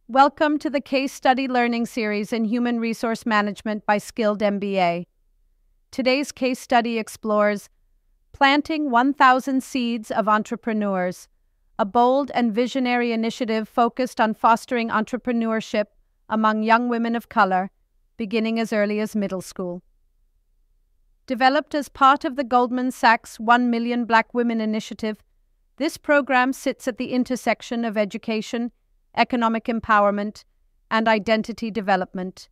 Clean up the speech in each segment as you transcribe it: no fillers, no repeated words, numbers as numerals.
Welcome to the Case Study Learning Series in Human Resource Management by Skilled MBA. Today's case study explores Planting 1,000 Seeds of Entrepreneurs, a bold and visionary initiative focused on fostering entrepreneurship among young women of color, beginning as early as middle school. Developed as part of the Goldman Sachs 1 Million Black Women Initiative, this program sits at the intersection of education, economic empowerment, and identity development.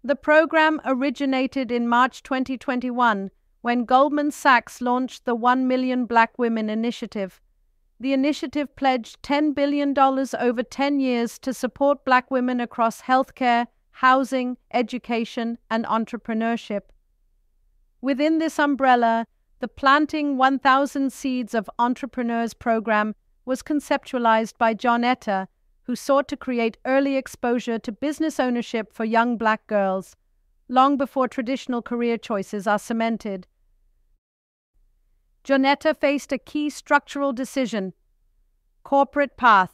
The program originated in March 2021 when Goldman Sachs launched the 1 Million Black Women Initiative. The initiative pledged $10 billion over 10 years to support Black women across healthcare, housing, education, and entrepreneurship. Within this umbrella, the Planting 1,000 Seeds of Entrepreneurs program was conceptualized by John Etta, who sought to create early exposure to business ownership for young Black girls, long before traditional career choices are cemented. John Etta faced a key structural decision: corporate path.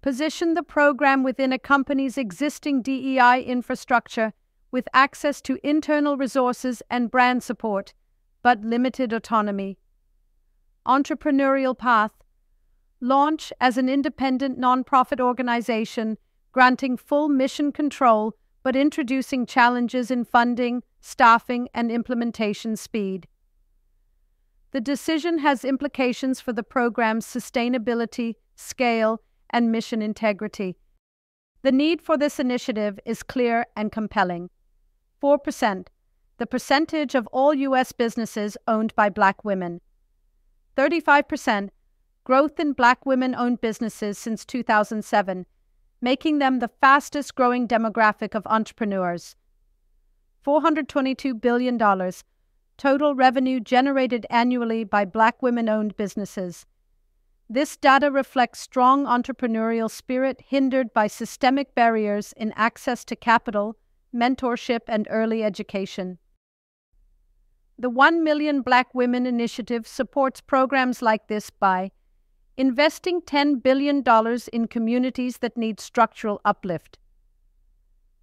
Position the program within a company's existing DEI infrastructure with access to internal resources and brand support, but limited autonomy. Entrepreneurial path. Launch as an independent nonprofit organization, granting full mission control, but introducing challenges in funding, staffing, and implementation speed. The decision has implications for the program's sustainability, scale, and mission integrity. The need for this initiative is clear and compelling. 4%, the percentage of all U.S. businesses owned by Black women. 35%, growth in Black women-owned businesses since 2007, making them the fastest-growing demographic of entrepreneurs. $422 billion, total revenue generated annually by Black women-owned businesses. This data reflects strong entrepreneurial spirit hindered by systemic barriers in access to capital, mentorship, and early education. The 1 Million Black Women Initiative supports programs like this by investing $10 billion in communities that need structural uplift,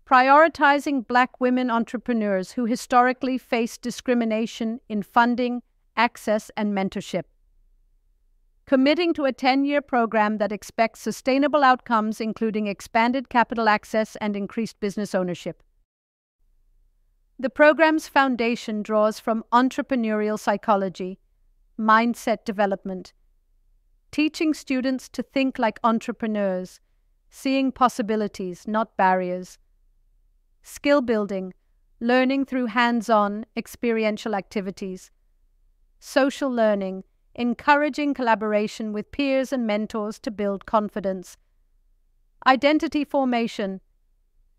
prioritizing Black women entrepreneurs who historically face discrimination in funding, access, and mentorship, committing to a 10-year program that expects sustainable outcomes including expanded capital access and increased business ownership. The program's foundation draws from entrepreneurial psychology, mindset development, teaching students to think like entrepreneurs, seeing possibilities, not barriers. Skill building, learning through hands-on, experiential activities. Social learning, encouraging collaboration with peers and mentors to build confidence. Identity formation,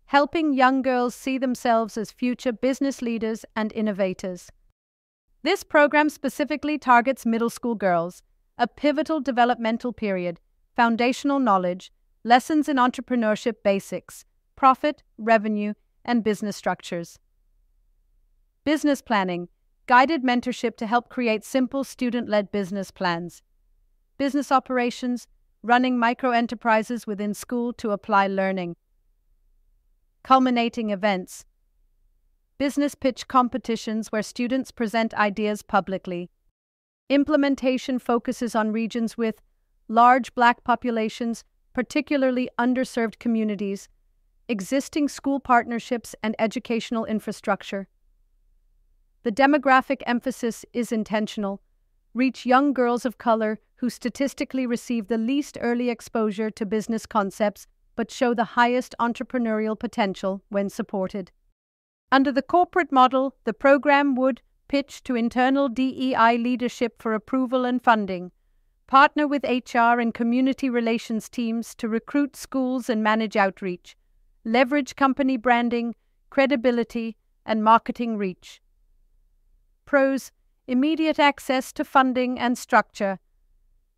helping young girls see themselves as future business leaders and innovators. This program specifically targets middle school girls, a pivotal developmental period, foundational knowledge, lessons in entrepreneurship basics, profit, revenue, and business structures. Business planning, guided mentorship to help create simple student-led business plans. Business operations, running micro-enterprises within school to apply learning. Culminating events. Business pitch competitions where students present ideas publicly. Implementation focuses on regions with large Black populations, particularly underserved communities, existing school partnerships, and educational infrastructure. The demographic emphasis is intentional. Reach young girls of color who statistically receive the least early exposure to business concepts but show the highest entrepreneurial potential when supported. Under the corporate model, the program would pitch to internal DEI leadership for approval and funding, partner with HR and community relations teams to recruit schools and manage outreach, leverage company branding, credibility, and marketing reach. Pros: immediate access to funding and structure.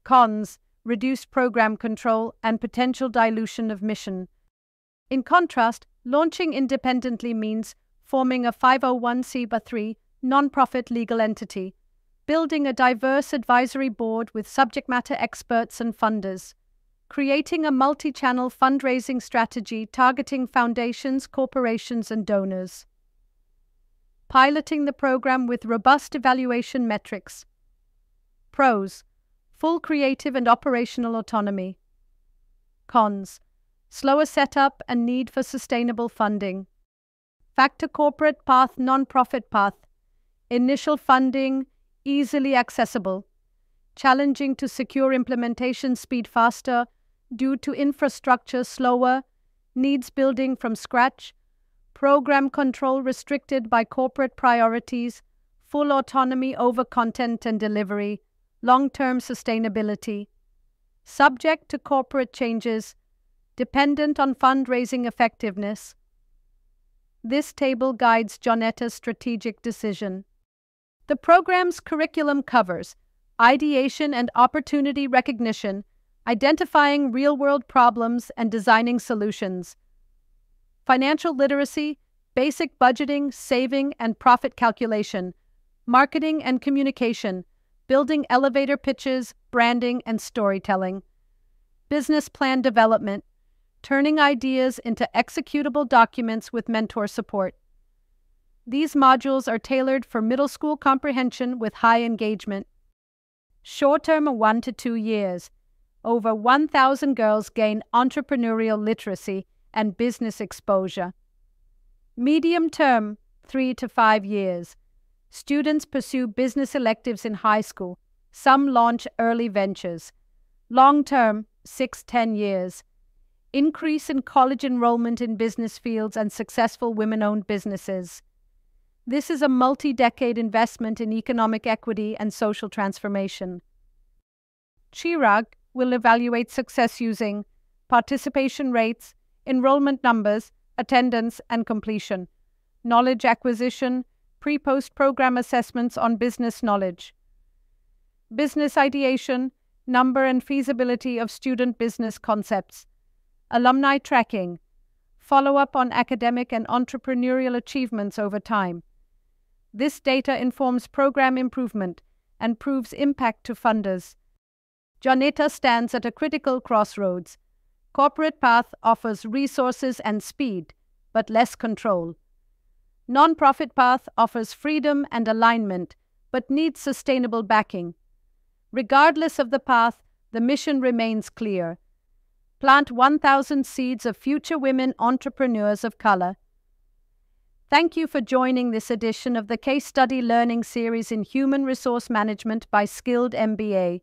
Cons: reduced program control and potential dilution of mission. In contrast, launching independently means forming a 501(c)(3) nonprofit legal entity, building a diverse advisory board with subject matter experts and funders, creating a multi-channel fundraising strategy targeting foundations, corporations, and donors. Piloting the program with robust evaluation metrics. Pros: full creative and operational autonomy. Cons: slower setup and need for sustainable funding. Factor: corporate path, non-profit path. Initial funding, easily accessible. Challenging to secure implementation speed faster due to infrastructure slower, needs building from scratch, program control restricted by corporate priorities, full autonomy over content and delivery, long-term sustainability. Subject to corporate changes, dependent on fundraising effectiveness. This table guides Jonetta's strategic decision. The program's curriculum covers ideation and opportunity recognition, identifying real-world problems and designing solutions. Financial literacy, basic budgeting, saving, and profit calculation. Marketing and communication, building elevator pitches, branding, and storytelling. Business plan development, turning ideas into executable documents with mentor support. These modules are tailored for middle school comprehension with high engagement. Short-term 1 to 2 years. Over 1,000 girls gain entrepreneurial literacy and business exposure. Medium-term 3 to 5 years. Students pursue business electives in high school. Some launch early ventures. Long-term 6-10 years. Increase in college enrollment in business fields and successful women-owned businesses. This is a multi-decade investment in economic equity and social transformation. Chirag will evaluate success using participation rates, enrollment numbers, attendance, and completion, knowledge acquisition, pre-post program assessments on business knowledge, business ideation, number and feasibility of student business concepts, alumni tracking, follow-up on academic and entrepreneurial achievements over time. This data informs program improvement and proves impact to funders. Jonetta stands at a critical crossroads. Corporate path offers resources and speed, but less control. Non-profit path offers freedom and alignment, but needs sustainable backing. Regardless of the path, the mission remains clear. Plant 1,000 seeds of future women entrepreneurs of color. Thank you for joining this edition of the Case Study Learning Series in Human Resource Management by Skilled MBA.